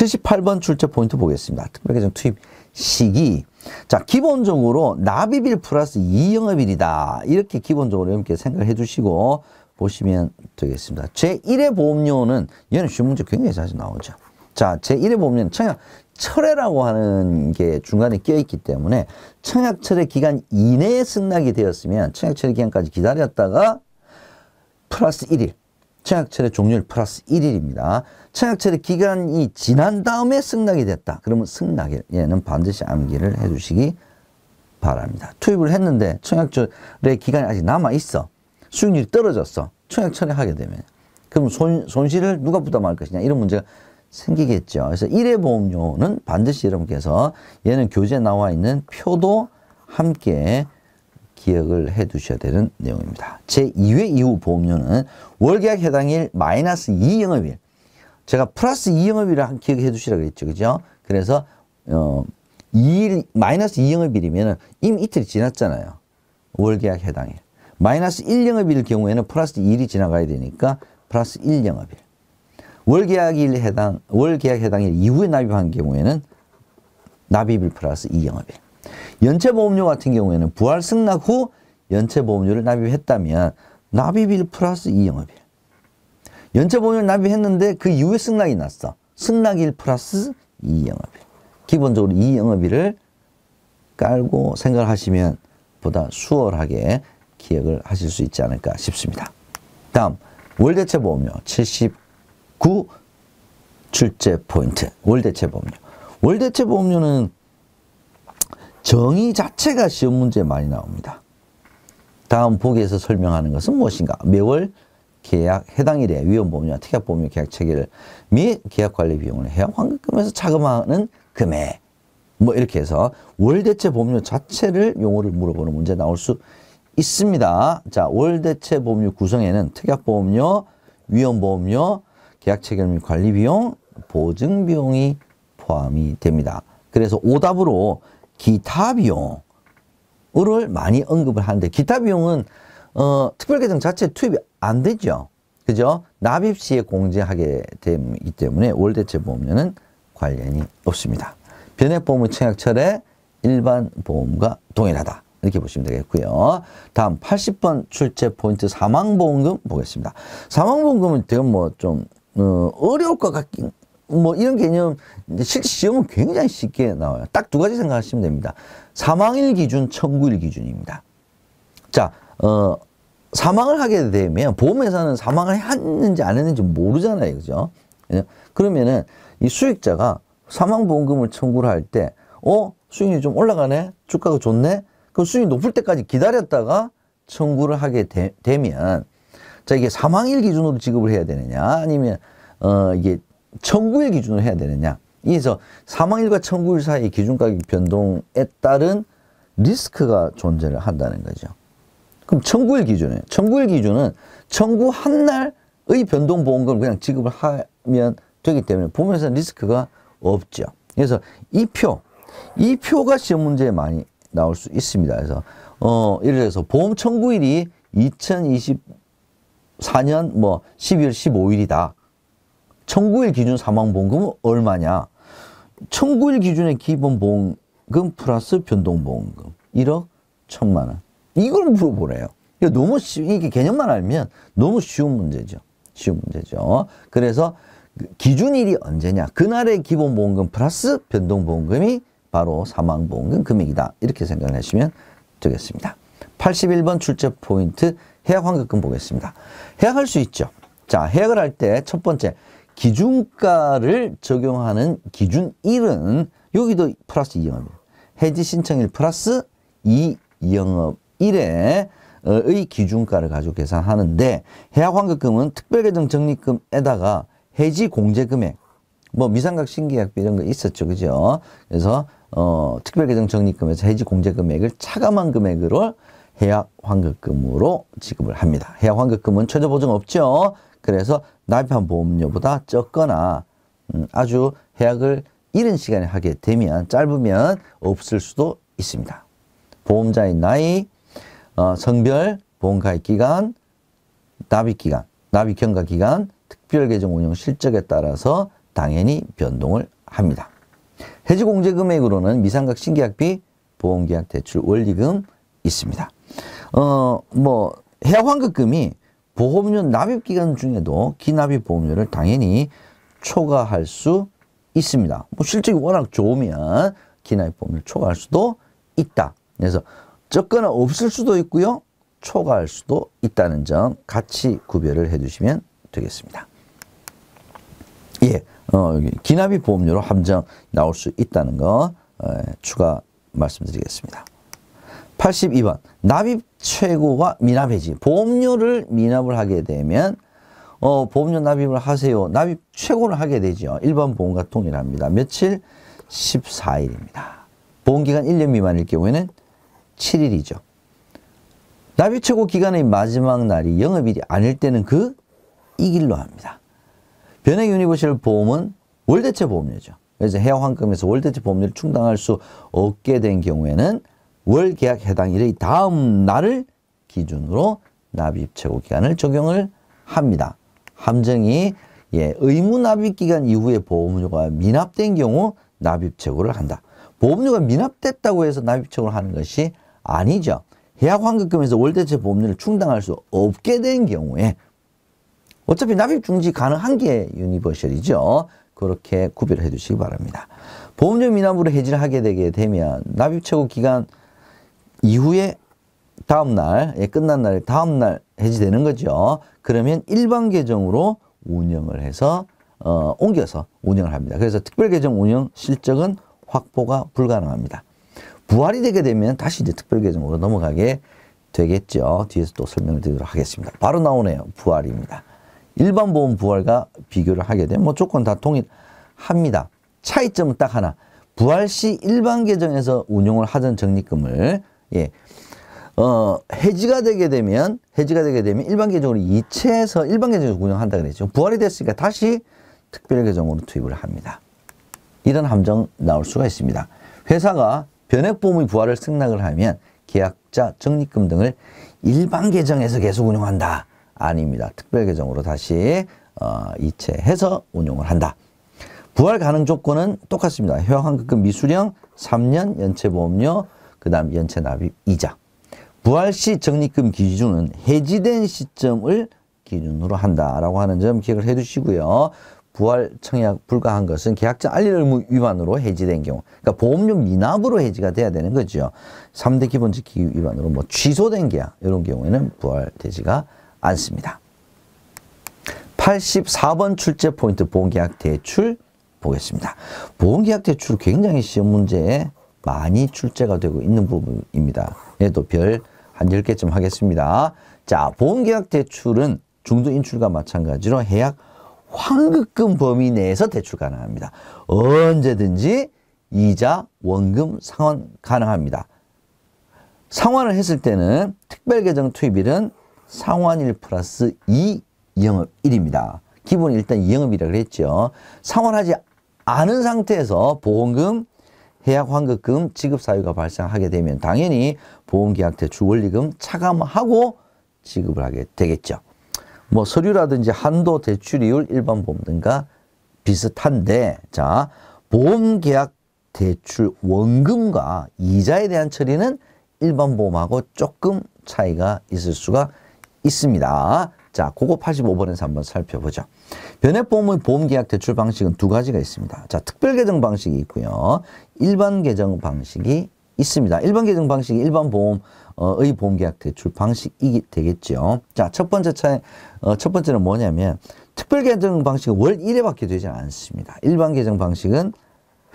78번 출제 포인트 보겠습니다. 특별계정 투입 시기. 자, 기본적으로 납입일 플러스 2영업일이다. 이렇게 기본적으로 여러분께 생각해 주시고 보시면 되겠습니다. 제1의 보험료는 얘는 쉬운 문제 굉장히 자주 나오죠. 자, 제1의 보험료는 청약철회라고 하는 게 중간에 껴있기 때문에 청약철회 기간 이내에 승낙이 되었으면 청약철회 기간까지 기다렸다가 플러스 1일. 청약철회 종료일 플러스 1일입니다. 청약철회 기간이 지난 다음에 승낙이 됐다. 그러면 승낙일. 얘는 반드시 암기를 해 주시기 바랍니다. 투입을 했는데 청약철회 기간이 아직 남아있어. 수익률이 떨어졌어. 청약철회 하게 되면. 그럼 손실을 누가 부담할 것이냐. 이런 문제가 생기겠죠. 그래서 1회 보험료는 반드시 여러분께서 얘는 교재에 나와 있는 표도 함께 기억을 해 두셔야 되는 내용입니다. 제2회 이후 보험료는 월계약 해당일 마이너스 2영업일. 제가 플러스 2영업일을 기억해 두시라고 그랬죠. 그죠? 그래서, 마이너스 2영업일이면 이미 이틀이 지났잖아요. 월계약 해당일. 마이너스 1영업일 경우에는 플러스 2일이 지나가야 되니까 플러스 1영업일. 월계약 해당일 이후에 납입한 경우에는 납입일 플러스 2영업일. 연체보험료 같은 경우에는 부활 승낙 후 연체보험료를 납입했다면 납입일 플러스 2영업일. 연체보험료를 납입했는데 그 이후에 승낙이 났어. 승낙일 플러스 2영업일. 기본적으로 2영업일을 깔고 생각하시면 보다 수월하게 기억을 하실 수 있지 않을까 싶습니다. 다음 월대체보험료 79 출제 포인트. 월대체보험료. 월대체보험료는 정의 자체가 시험 문제에 많이 나옵니다. 다음 보기에서 설명하는 것은 무엇인가? 매월 계약 해당일에 위험보험료와 특약보험료 계약 체결 및 계약관리 비용을 해야 환급금에서 차감하는 금액. 뭐 이렇게 해서 월대체 보험료 자체를 용어를 물어보는 문제 나올 수 있습니다. 자, 월대체 보험료 구성에는 특약보험료, 위험보험료, 계약 체결 및 관리 비용, 보증 비용이 포함이 됩니다. 그래서 오답으로 기타 비용을 많이 언급을 하는데 기타 비용은 특별계정 자체 투입이 안 되죠. 그죠? 납입 시에 공제하게 되기 때문에 월대체 보험료는 관련이 없습니다. 변액보험의 청약철회 일반 보험과 동일하다. 이렇게 보시면 되겠고요. 다음 80번 출제 포인트 사망보험금 보겠습니다. 사망보험금은 되게 뭐 좀 어려울 것 같긴 뭐 이런 개념 실제 시험은 굉장히 쉽게 나와요. 딱 두 가지 생각하시면 됩니다. 사망일 기준, 청구일 기준입니다. 자, 사망을 하게 되면 보험회사는 사망을 했는지 안 했는지 모르잖아요. 그죠? 그러면은 이 수익자가 사망보험금을 청구를 할 때 수익이 좀 올라가네? 주가가 좋네? 그 수익이 높을 때까지 기다렸다가 청구를 하게 되면 자, 이게 사망일 기준으로 지급을 해야 되느냐 아니면 이게 청구일 기준으로 해야 되느냐. 그래서 사망일과 청구일 사이의 기준가격 변동에 따른 리스크가 존재를 한다는 거죠. 그럼 청구일 기준이에요. 청구일 기준은 청구한 날의 변동보험금을 그냥 지급을 하면 되기 때문에 보험회사는 리스크가 없죠. 그래서 이 표가 시험 문제에 많이 나올 수 있습니다. 그래서 예를 들어서 보험 청구일이 2024년 뭐 12월 15일이다. 청구일 기준 사망보험금은 얼마냐? 청구일 기준의 기본보험금 플러스 변동보험금 1억 1,000만 원. 이걸 물어보래요. 너무 이게 개념만 알면 너무 쉬운 문제죠. 쉬운 문제죠. 그래서 기준일이 언제냐? 그날의 기본보험금 플러스 변동보험금이 바로 사망보험금 금액이다. 이렇게 생각을 하시면 되겠습니다. 81번 출제 포인트 해약 환급금 보겠습니다. 해약할 수 있죠. 자, 해약을 할 때 첫 번째 기준가를 적용하는 기준일은 여기도 플러스 2영업일. 해지 신청일 플러스 2영업일의 기준가를 가지고 계산하는데 해약 환급금은 특별계정 적립금에다가 해지 공제금액 뭐 미상각 신계약비 이런 거 있었죠. 그죠? 그래서 특별계정 적립금에서 해지 공제금액을 차감한 금액으로 해약 환급금으로 지급을 합니다. 해약 환급금은 최저 보증 없죠. 그래서 납입한 보험료보다 적거나 아주 해약을 이른 시간에 하게 되면 짧으면 없을 수도 있습니다. 보험자의 나이, 성별, 보험가입 기간, 납입 기간, 납입 경과 기간, 특별계정 운영 실적에 따라서 당연히 변동을 합니다. 해지공제금액으로는 미상각 신계약비, 보험계약 대출 원리금 있습니다. 해약환급금이 보험료 납입기간 중에도 기납입보험료를 당연히 초과할 수 있습니다. 실적이 워낙 좋으면 기납입보험료를 초과할 수도 있다. 그래서 적거나 없을 수도 있고요. 초과할 수도 있다는 점 같이 구별을 해두시면 되겠습니다. 예, 기납입보험료로 함정 나올 수 있다는 거 추가 말씀드리겠습니다. 82번 납입 최고와 미납 해지. 보험료를 미납을 하게 되면 보험료 납입을 하세요. 납입 최고를 하게 되죠. 일반 보험과 동일합니다. 며칠? 14일입니다. 보험기간 1년 미만일 경우에는 7일이죠. 납입 최고 기간의 마지막 날이 영업일이 아닐 때는 이 길로 합니다. 변액 유니버셜 보험은 월대체 보험료죠. 그래서 해약환급에서 월대체 보험료를 충당할 수 없게 된 경우에는 월 계약 해당일의 다음 날을 기준으로 납입 최고 기간을 적용을 합니다. 함정이 의무 납입 기간 이후에 보험료가 미납된 경우 납입 최고를 한다. 보험료가 미납됐다고 해서 납입 최고를 하는 것이 아니죠. 해약환급금에서 월대체 보험료를 충당할 수 없게 된 경우에 어차피 납입 중지 가능한 게 유니버셜이죠. 그렇게 구별을 해 주시기 바랍니다. 보험료 미납으로 해지를 하게 되게 되면 납입 최고 기간 이후에 다음 날, 끝난 날 다음 날 해지되는 거죠. 그러면 일반 계정으로 운영을 해서 옮겨서 운영을 합니다. 그래서 특별 계정 운영 실적은 확보가 불가능합니다. 부활이 되게 되면 다시 이제 특별 계정으로 넘어가게 되겠죠. 뒤에서 또 설명을 드리도록 하겠습니다. 바로 나오네요. 부활입니다. 일반 보험 부활과 비교를 하게 되면 조건 다 동일합니다. 차이점은 딱 하나. 부활 시 일반 계정에서 운용을 하던 적립금을 해지가 되게 되면 일반 계정으로 이체해서 일반 계정에서 운영한다 그랬죠. 부활이 됐으니까 다시 특별 계정으로 투입을 합니다. 이런 함정 나올 수가 있습니다. 회사가 변액보험의 부활을 승낙을 하면 계약자 적립금 등을 일반 계정에서 계속 운용한다. 아닙니다. 특별 계정으로 다시 이체해서 운용을 한다. 부활 가능 조건은 똑같습니다. 해약환급금 미수령, 3년 연체보험료, 그 다음 연체납입 이자. 부활 시 적립금 기준은 해지된 시점을 기준으로 한다라고 하는 점 기억을 해 두시고요. 부활 청약 불가한 것은 계약자 알릴 의무 위반으로 해지된 경우, 그러니까 보험료 미납으로 해지가 돼야 되는 거죠. 3대 기본적 기기 위반으로 취소된 계약, 이런 경우에는 부활되지가 않습니다. 84번 출제 포인트 보험계약 대출 보겠습니다. 보험계약 대출 굉장히 시험 문제에 많이 출제가 되고 있는 부분입니다. 얘도 별 한 10개쯤 하겠습니다. 자, 보험계약 대출은 중도 인출과 마찬가지로 해약 환급금 범위 내에서 대출 가능합니다. 언제든지 이자, 원금 상환 가능합니다. 상환을 했을 때는 특별계정 투입일은 상환일 플러스 2 영업일입니다. 기본 일단 2영업이라고 그랬죠. 상환하지 않은 상태에서 보험금, 해약환급금 지급 사유가 발생하게 되면 당연히 보험계약 대출 원리금 차감하고 지급을 하게 되겠죠. 서류라든지 한도 대출이율 일반 보험 등과 비슷한데, 자, 보험계약 대출 원금과 이자에 대한 처리는 일반 보험하고 조금 차이가 있을 수가 있습니다. 자, 그거 85번에서 한번 살펴보죠. 변액보험의 보험계약 대출 방식은 두 가지가 있습니다. 자, 특별계정 방식이 있고요. 일반 계정 방식이 있습니다. 일반 계정 방식이 일반 보험의 보험계약 대출 방식이 되겠죠. 자, 첫 번째는 뭐냐면 특별계정 방식은 월 1회밖에 되지 않습니다. 일반 계정 방식은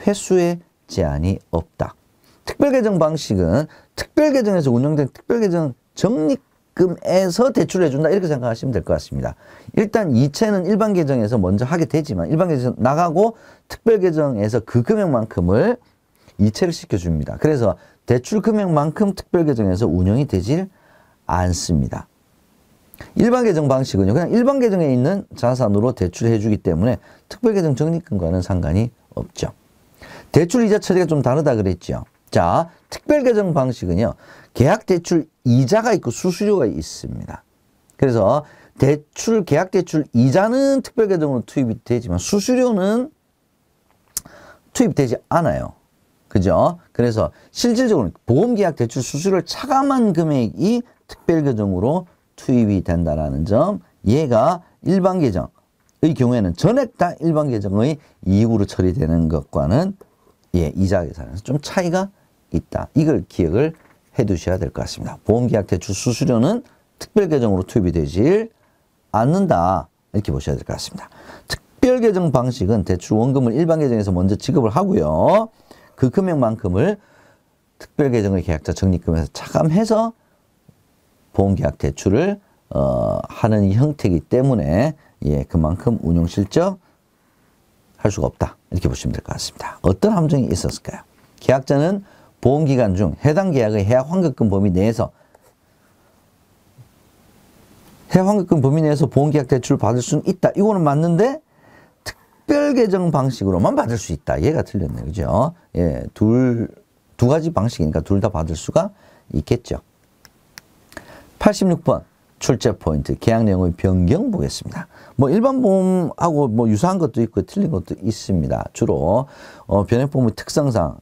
횟수에 제한이 없다. 특별계정 방식은 특별계정에서 운영된 특별계정 적립금에서 대출해 준다, 이렇게 생각하시면 될 것 같습니다. 일단 이체는 일반 계정에서 먼저 하게 되지만 일반 계정 나가고 특별 계정에서 그 금액만큼을 이체를 시켜줍니다. 그래서 대출 금액만큼 특별 계정에서 운영이 되질 않습니다. 일반 계정 방식은요, 그냥 일반 계정에 있는 자산으로 대출해 주기 때문에 특별 계정 적립금과는 상관이 없죠. 대출 이자 처리가 좀 다르다 그랬죠. 자, 특별 계정 방식은요, 계약 대출 이자가 있고 수수료가 있습니다. 그래서 계약 대출 이자는 특별 계정으로 투입이 되지만 수수료는 투입되지 않아요. 그죠? 그래서 실질적으로 보험계약 대출 수수료를 차감한 금액이 특별계정으로 투입이 된다라는 점, 얘가 일반계정의 경우에는 전액 다 일반계정의 이익으로 처리되는 것과는 이자 계산에서 좀 차이가 있다. 이걸 기억을 해 두셔야 될 것 같습니다. 보험계약 대출 수수료는 특별계정으로 투입이 되질 않는다. 이렇게 보셔야 될 것 같습니다. 특별계정 방식은 대출 원금을 일반계정에서 먼저 지급을 하고요. 그 금액만큼을 특별계정의 계약자 적립금에서 차감해서 보험계약 대출을 하는 형태이기 때문에 그만큼 운용실적 할 수가 없다. 이렇게 보시면 될 것 같습니다. 어떤 함정이 있었을까요? 계약자는 보험기간 중 해당 계약의 해약 환급금 범위 내에서 해약 환급금 범위 내에서 보험계약 대출을 받을 수는 있다. 이거는 맞는데 특별계정 방식으로만 받을 수 있다. 얘가 틀렸네요. 그죠? 두 가지 방식이니까 둘 다 받을 수가 있겠죠. 86번 출제 포인트 계약 내용의 변경 보겠습니다. 뭐 일반 보험하고 뭐 유사한 것도 있고 틀린 것도 있습니다. 주로 변액보험의 특성상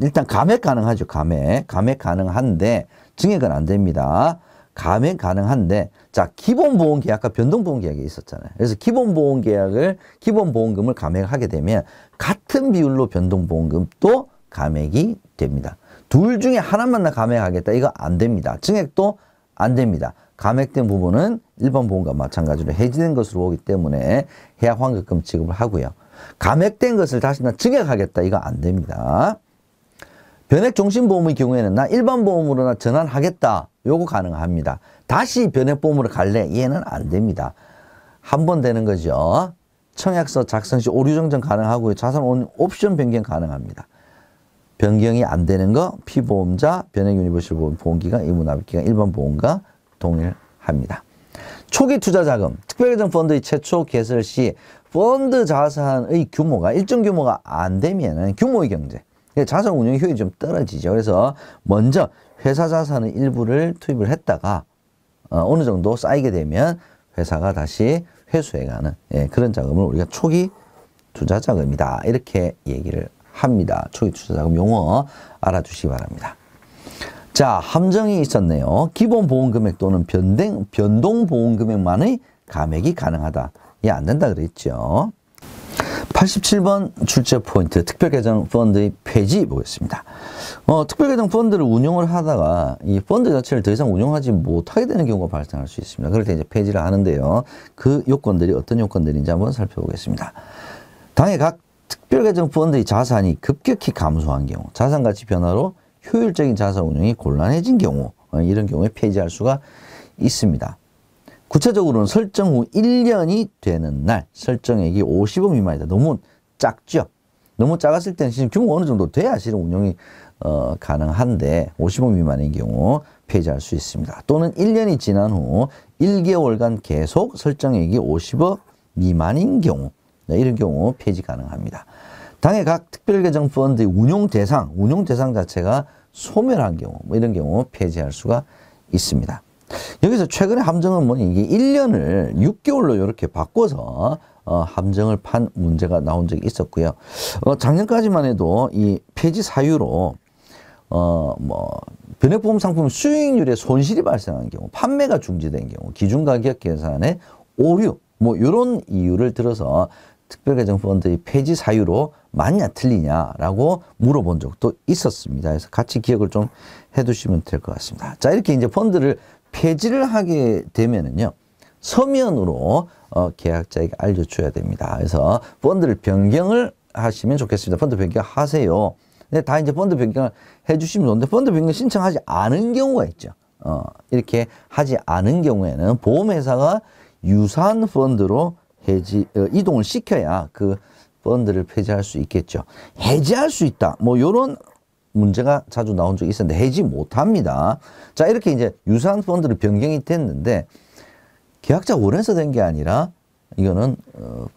일단 감액 가능하죠. 감액 가능한데 증액은 안 됩니다. 감액 가능한데 자 기본보험 계약과 변동보험 계약이 있었잖아요. 그래서 기본보험금을 감액하게 되면 같은 비율로 변동보험금도 감액이 됩니다. 둘 중에 하나만 감액하겠다. 이거 안 됩니다. 증액도 안 됩니다. 감액된 부분은 일반 보험과 마찬가지로 해지된 것으로 보기 때문에 해약 환급금 지급을 하고요. 감액된 것을 다시 증액하겠다. 이거 안 됩니다. 변액 종신보험의 경우에는 나 일반 보험으로 전환하겠다. 요거 가능합니다. 다시 변액보험으로 갈래? 얘는 안 됩니다. 한 번 되는 거죠. 청약서 작성 시 오류 정정 가능하고요. 자산 옵션 변경 가능합니다. 변경이 안 되는 거 피보험자, 변액 유니버셜 보험, 보험기간, 의무납입기간, 일반 보험과 동일합니다. 초기 투자 자금, 특별계정 펀드의 최초 개설 시 펀드 자산의 규모가 일정 규모가 안 되면은 규모의 경제, 자산 운용 효율이 좀 떨어지죠. 그래서 먼저 회사 자산의 일부를 투입을 했다가 어느 정도 쌓이게 되면 회사가 다시 회수해가는 그런 자금을 우리가 초기 투자 자금이다. 이렇게 얘기를 합니다. 초기 투자 자금 용어 알아두시기 바랍니다. 자, 함정이 있었네요. 기본 보험 금액 또는 변동 보험 금액만의 감액이 가능하다. 안 된다 그랬죠. 87번 출제 포인트 특별계정 펀드의 폐지 보겠습니다. 특별계정 펀드를 운용을 하다가 이 펀드 자체를 더 이상 운용하지 못하게 되는 경우가 발생할 수 있습니다. 그럴 때 이제 폐지를 하는데요. 그 요건들이 어떤 요건들인지 한번 살펴보겠습니다. 당해 각 특별계정 펀드의 자산이 급격히 감소한 경우, 자산가치 변화로 효율적인 자산 운용이 곤란해진 경우, 이런 경우에 폐지할 수가 있습니다. 구체적으로는 설정 후 1년이 되는 날 설정액이 50억 미만이다. 너무 작죠. 너무 작았을 때는 지금 규모가 어느 정도 돼야 실은 운용이 가능한데 50억 미만인 경우 폐지할 수 있습니다. 또는 1년이 지난 후 1개월간 계속 설정액이 50억 미만인 경우, 이런 경우 폐지 가능합니다. 당해 각 특별계정 펀드의 운용 대상 자체가 소멸한 경우, 이런 경우 폐지할 수가 있습니다. 여기서 최근에 함정은 뭐니? 이게 1년을 6개월로 이렇게 바꿔서 함정을 판 문제가 나온 적이 있었고요. 작년까지만 해도 이 폐지 사유로 변액보험 상품 수익률에 손실이 발생한 경우, 판매가 중지된 경우, 기준가격 계산의 오류, 이런 이유를 들어서 특별계정 펀드의 폐지 사유로 맞냐 틀리냐라고 물어본 적도 있었습니다. 그래서 같이 기억을 좀 해두시면 될 것 같습니다. 자, 이렇게 이제 펀드를 폐지를 하게 되면은요, 서면으로 계약자에게 알려줘야 됩니다. 그래서 펀드를 변경을 하시면 좋겠습니다. 펀드 변경하세요. 근데 다 이제 펀드 변경을 해주시면 좋은데 펀드 변경 신청하지 않은 경우가 있죠. 이렇게 하지 않은 경우에는 보험회사가 유사한 펀드로 이동을 시켜야 그 펀드를 폐지할 수 있겠죠. 해지할 수 있다. 이런 문제가 자주 나온 적이 있었는데 해지 못합니다. 자, 이렇게 이제 유사한 펀드로 변경이 됐는데 계약자 원해서 된 게 아니라 이거는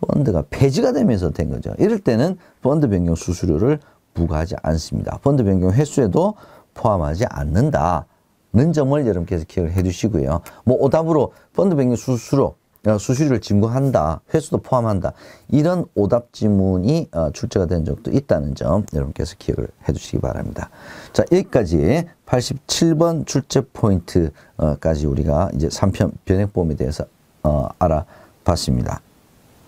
펀드가 폐지가 되면서 된 거죠. 이럴 때는 펀드 변경 수수료를 부과하지 않습니다. 펀드 변경 횟수에도 포함하지 않는다는 점을 여러분께서 기억을 해 두시고요. 오답으로 펀드 변경 수수료 수수료를 증거한다. 회수도 포함한다. 이런 오답 지문이 출제가 된 적도 있다는 점 여러분께서 기억을 해 주시기 바랍니다. 자, 여기까지 87번 출제 포인트까지 우리가 이제 3편 변액보험에 대해서 알아봤습니다.